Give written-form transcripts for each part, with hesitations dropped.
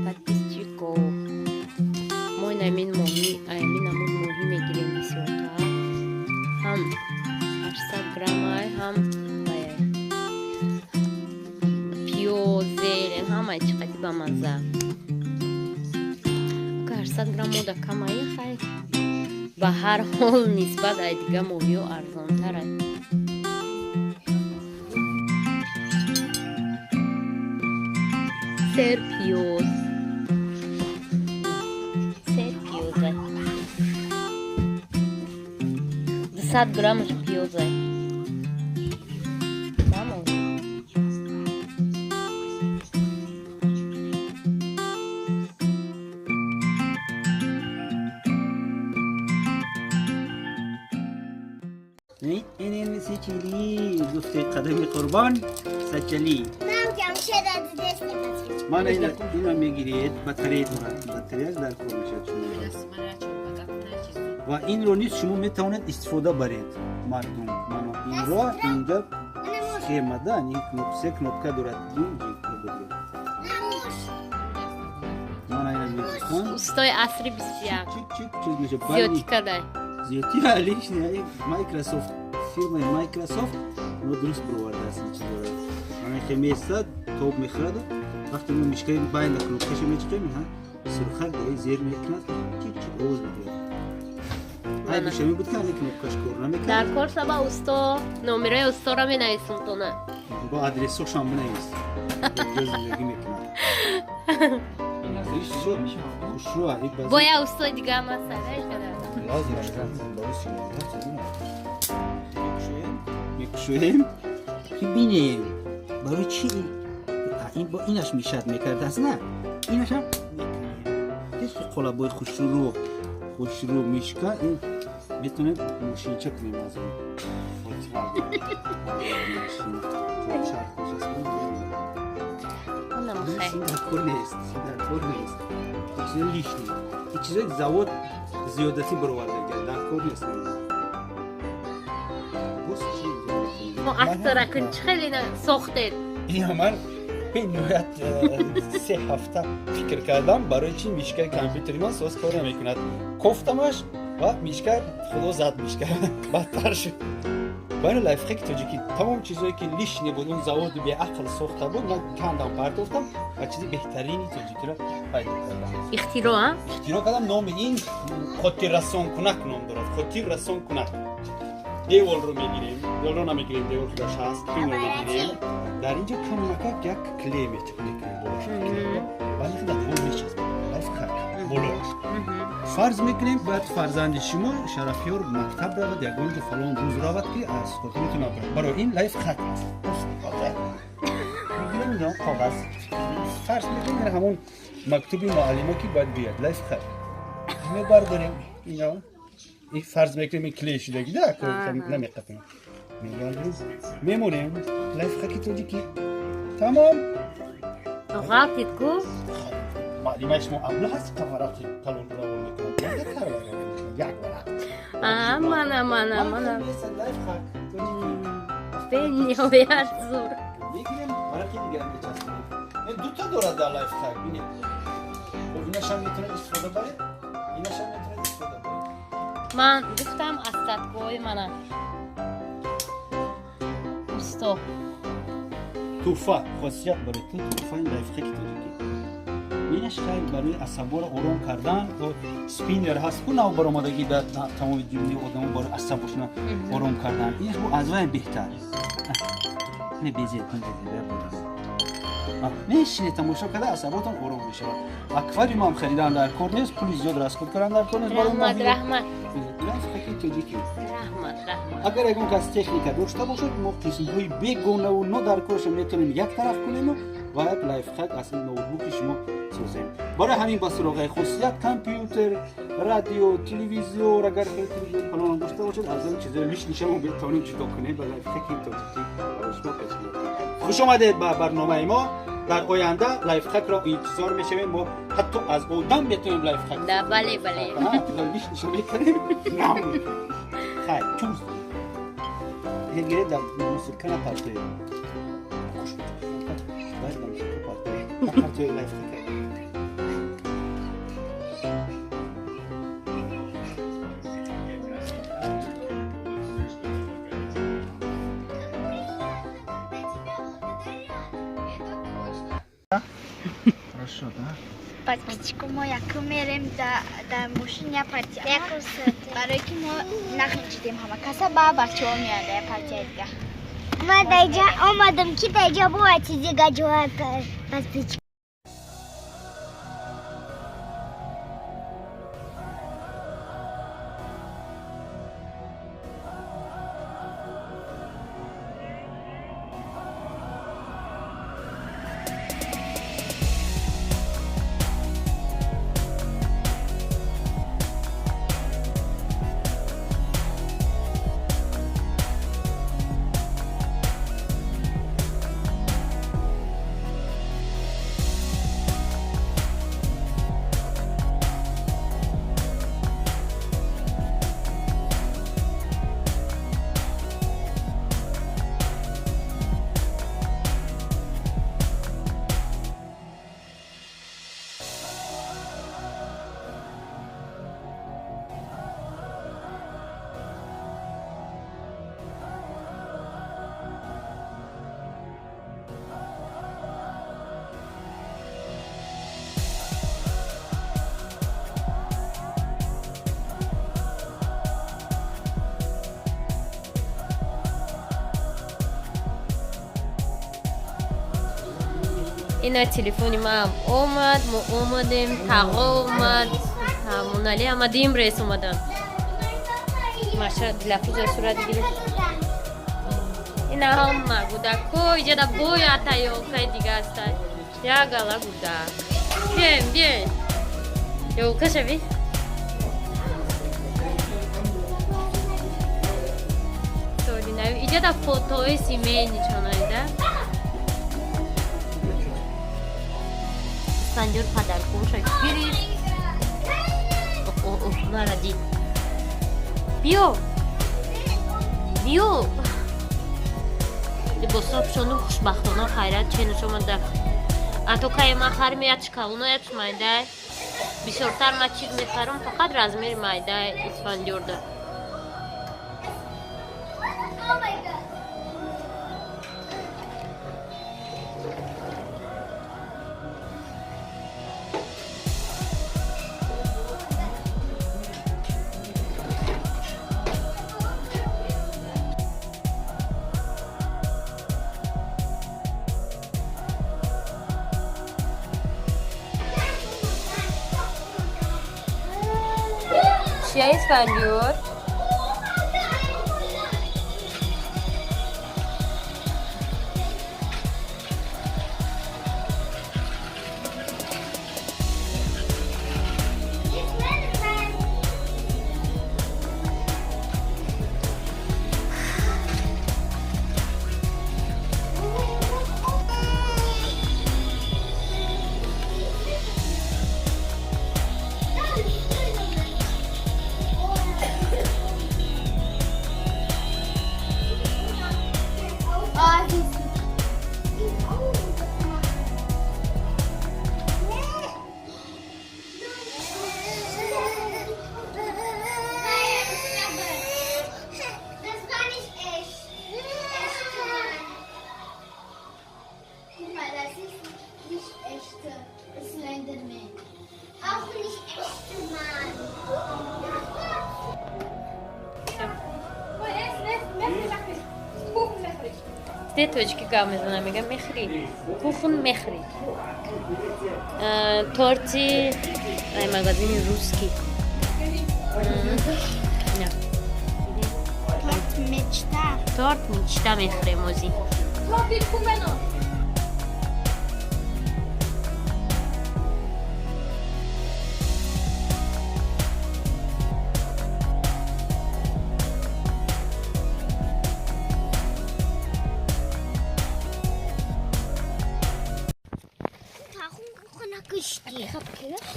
подписчиков. Мой намин намуд моҳӣ мегирем бисёрта. Ҳам 800 граммай, ҳам пиёз, зелен, ҳамаи чӣ қадр ба мазза. 800 грамм мода камай хай. Ба ҳар ҳол нисбат ай дига моҳиё арзонтарай. Сер пиёз. Сер пиёзай. 200 граммаш пиёзай. Тамом. این سیچیلی گفته قدم قربان سجلی من اینا میگیرید بطری دارد بطری از در کار میشد و این رو نیست شما میتوانید استفاده برید مردم من این رو اینجا سخیمه ده این knopka دارد من اینا میگیرم Устой асри бисяр. چیک میشه Зиёдӣ кадай. زیادی علیش نه مایکروسافت فیلم مایکروسافت رو درست برآورده است این چیزا رو من که میستاد توپ میخورد وقتی ما میشکیم باید کنوپکش میچکیم ها سرخک دیگه زیر میکنه چیک آواز میده های بشه می بود که این کنوپکش کار نمیکنه дар кор саба усто номерои усторо менависам то на با آدرسش هم بنویس جز زندگی میکنه خوشرو هایی بازی бо я устой дига масалаи када لازم میکشویم ببینیم برای چی این با اینش میشد میکرد است نه اینش هم میکنیم قلبای خوشرو میشکن این میتونیم ماشینچه کنیم از اون در کار نیست چیزی لیش نیست این چیزای زواد زیادتی برآورده کرد در کار نیست мо ахтаракун чӣ хеле сохтед این من به نهایت 3 هفته فکر کردم برای چی میشکر کامپیوتری من سوز کار نمیکند گفتمش و میشکر خدا زد میشکر بدتر شد باید لایف هک تاجیکی تمام چیزایی که لیش نبود اون زواد بی عقل ساخته بود من کندم پرداختم و چیزی بهترینی تاجیکی را پیدا کردم ихтироа اختراع کردم نام این خودتی رسان کنک نام دارد خودتی رسان کنک دیوال رو میگیریم دیوال رو نمیگیریم دیوال که داشت هست این رو میگیریم در اینجا کمکک یک کلی میکنیم بالاش ولی خیلی دیوال میچسبه لایف هک بالاش فرض میکنیم باید فرزند شما شرفیار مکتب رود یک اونجا فلان روز رود که از خود میتونه برد برای این لایف هک است میگیریم اینجا کاغذ فرض میکنیم همون مکتوبی معلمه که باید بیاد لایف هک میبرداریم اینجا این فرض میکنیم این کلی شده گیده که نمیقفیم میمونیم لایف هکی توجیکی تمام غلطید کو معلمه شما ابله هست تفراتی تلون را میکنه یک کار یک ورق منم به نهایت زور میگیریم ورقی دیگه هم بچسبونیم این دوتا دارد در لایف هک بینید اینش هم میتونه استفاده برید اینش هم میتونه استفاده برید من گفتم از صدقای منم усто توفه خاصیت برای تو توفه این لایف هک توجیکی اینش خیلی برای عصبا رو آرام کردن و سپینر هست که نو برآمدگی در تمام جمعی آدم برای عصبشون آرام کردن اینش با ازوای بهتر نه بیزید میشینه تماشا کرده عصباتون آرام میشه اکواریوم هم خریدن در کار نیست پول زیاد رسکوت کردن در کار نیست رحمت لایف هک توجیکی رحمت اگر اگه کس تکنیک داشته باشد ما قسم‌های بیگونه و نو در کارش میتونیم یک طرف کنیم و یک لایف هک از این نوتبوک شما سازیم برای همین با سراغ خاصیت کامپیوتر رادیو تلویزیون اگر تلویزیون فلان داشته باشد از این چیزا لیش میشه و بتونیم چیکار کنیم با لایف هک توجیکی برای شما پیشنهاد خوش آمدید به برنامه ما در آینده لایف هک را انتظار میشویم ما حتی از آدم میتونیم لایف هک بله لیش نشه میکنیم نه خیر چوز این گره در موسیقی پارتی خوش بود باید موسیقی پارتی لایف هک Хорошо, да? Папичку, ما یکم میریم در ماشین یا پرتی برای که ما نخنچیدیم همه کسا با بچه ها میاد در پرتی دیگه من دیجا آمدم که دیجا باید چیزی گجوه پس پیچ اینا تلفنی ما هم اومد، ما اومدیم، تقا اومد، همون علی آمدیم، رئیس اومدن. ماشا دلافیز صورت گیره. اینا هم گودک کو اینجا دا بوی آتایو کای دیگه است. یا گالا گودک. بیاین. یو کشوی. سوری نمی. اینجا دا فوتوی سیمینی چونایده. سنجور پدر کوشش بیرید. اوه ناردی. بیو. بساب شونو خوشبختانه خیرت چه شما در اتو که ما خر میاد چکاونو ات مایده بیشتر ما چیز میخرم فقط رزمیر مایده اسفندیور ده چیه اسفندیور؟ ده توجکی گام میزنم میگم میخری کوخون میخری تورتی ای مغازین روسکی نه تورت میچتا میخری موزی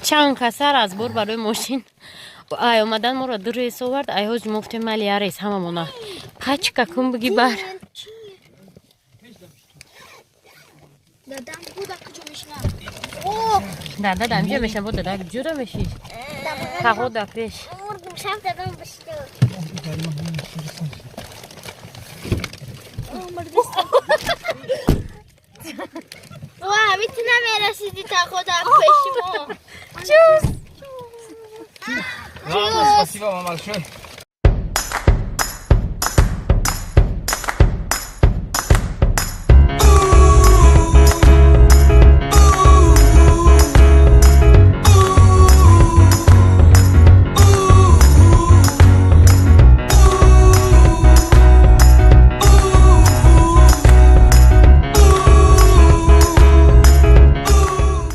چند کسر از بور برای ماشین ای اومدن ما را در رئیس آورد ای هاج مفت ملی رئیس همه مونا کچ ککم بگی بر دادم جا میشن بود دادم جورا میشی تقو دا پیش میتونم میرسیدی تا خودم پشیمو. چوس. Спасибо, мама, большое.